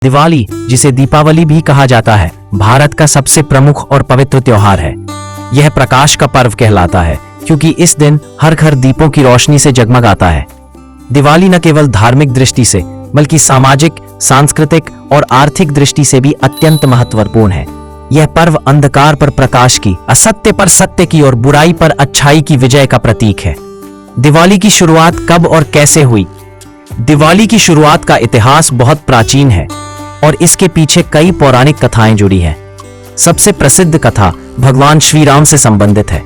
दिवाली, जिसे दीपावली भी कहा जाता है, भारत का सबसे प्रमुख और पवित्र त्योहार है। यह प्रकाश का पर्व कहलाता है क्योंकि इस दिन हर घर दीपों की रोशनी से जगमगाता है। दिवाली न केवल धार्मिक दृष्टि से बल्कि सामाजिक, सांस्कृतिक और आर्थिक दृष्टि से भी अत्यंत महत्वपूर्ण है। यह पर्व अंधकार पर प्रकाश की, असत्य पर सत्य की और बुराई पर अच्छाई की विजय का प्रतीक है। दिवाली की शुरुआत कब और कैसे हुई? दिवाली की शुरुआत का इतिहास बहुत प्राचीन है और इसके पीछे कई पौराणिक कथाएं जुड़ी हैं। सबसे प्रसिद्ध कथा भगवान श्री राम से संबंधित है।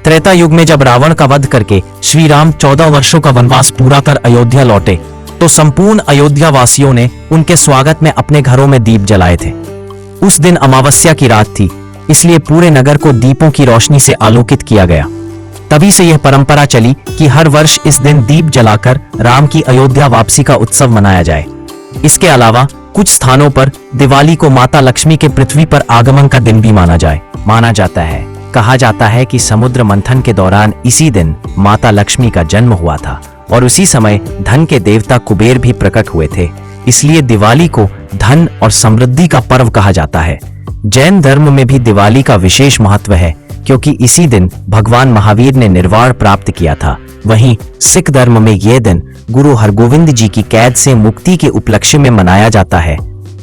त्रेता युग में जब रावण का वध करके श्री राम 14 वर्षों का वनवास पूरा कर अयोध्या लौटे, तो संपूर्ण अयोध्या वासियों ने उनके स्वागत में अपने घरों में दीप जलाए थे। उस दिन अमावस्या की रात थी, इसलिए पूरे नगर को दीपों की रोशनी से आलोकित किया गया। तभी से यह परंपरा चली कि हर वर्ष इस दिन दीप जलाकर राम की अयोध्या वापसी का उत्सव मनाया जाए। इसके अलावा कुछ स्थानों पर दिवाली को माता लक्ष्मी के पृथ्वी पर आगमन का दिन भी माना जाता है। कहा जाता है कि समुद्र मंथन के दौरान इसी दिन माता लक्ष्मी का जन्म हुआ था और उसी समय धन के देवता कुबेर भी प्रकट हुए थे। इसलिए दिवाली को धन और समृद्धि का पर्व कहा जाता है। जैन धर्म में भी दिवाली का विशेष महत्व है क्योंकि इसी दिन भगवान महावीर ने निर्वाण प्राप्त किया था। वहीं सिख धर्म में यह दिन गुरु हरगोविंद जी की कैद से मुक्ति के उपलक्ष्य में मनाया जाता है।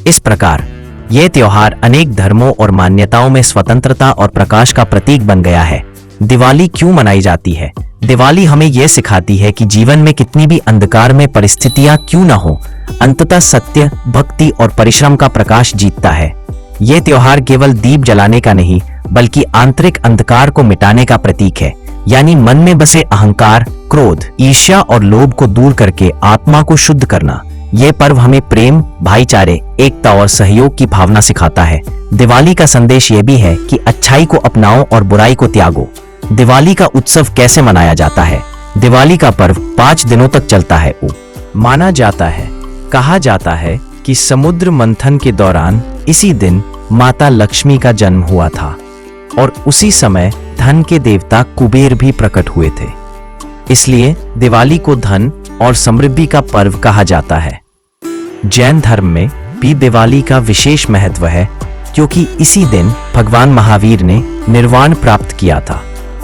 इस प्रकार यह त्योहार अनेक धर्मों और मान्यताओं में स्वतंत्रता और प्रकाश का प्रतीक बन गया है। दिवाली क्यों मनाई जाती है? दिवाली हमें यह सिखाती है कि जीवन में कितनी भी अंधकार में परिस्थितियां क्यों न हो, अंततः सत्य, भक्ति और परिश्रम का प्रकाश जीतता है। यह त्योहार केवल दीप जलाने का नहीं बल्कि आंतरिक अंधकार को मिटाने का प्रतीक है, यानी मन में बसे अहंकार, क्रोध, ईर्ष्या और लोभ को दूर करके आत्मा को शुद्ध करना। यह पर्व हमें प्रेम, भाईचारे, एकता और सहयोग की भावना सिखाता है। दिवाली का संदेश यह भी है कि अच्छाई को अपनाओ और बुराई को त्यागो। दिवाली का उत्सव कैसे मनाया जाता है? दिवाली का पर्व 5 दिनों तक चलता है। माना जाता है, कहा जाता है कि समुद्र मंथन के दौरान इसी दिन माता लक्ष्मी का जन्म हुआ था और उसी समय धन के देवता कुबेर भी प्रकट हुए थे। इसलिए दिवाली को धन और समृद्धि का पर्व कहा जाता है। जैन धर्म में भी दिवाली का विशेष महत्व है क्योंकि इसी दिन भगवान महावीर ने निर्वाण प्राप्त किया था।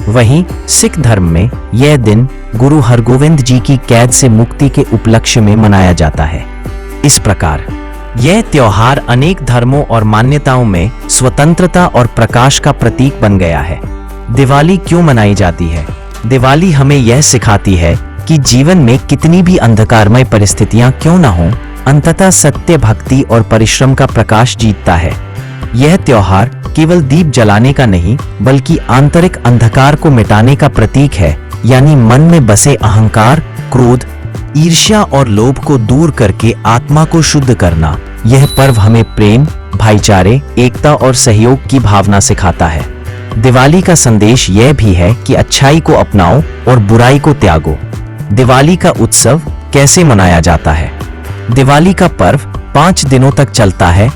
वहीं सिख धर्म में यह दिन गुरु हरगोविंद जी की कैद से मुक्ति के उपलक्ष्य में मनाया जाता है। इस प्रकार यह त्योहार अनेक धर्मों और मान्यताओं में स्वतंत्रता और प्रकाश का प्रतीक बन गया है। दिवाली क्यों मनाई जाती है? दिवाली हमें यह सिखाती है कि जीवन में कितनी भी अंधकारमय परिस्थितियां क्यों न हो, अंततः सत्य, भक्ति और परिश्रम का प्रकाश जीतता है। यह त्योहार केवल दीप जलाने का नहीं बल्कि आंतरिक अंधकार को मिटाने का प्रतीक है, यानी मन में बसे अहंकार, क्रोध, ईर्ष्या और लोभ को दूर करके आत्मा को शुद्ध करना। यह पर्व हमें प्रेम, भाईचारे, एकता और सहयोग की भावना सिखाता है। दिवाली का संदेश यह भी है कि अच्छाई को अपनाओ और बुराई को त्यागो। दिवाली का उत्सव कैसे मनाया जाता है? दिवाली का पर्व 5 दिनों तक चलता है।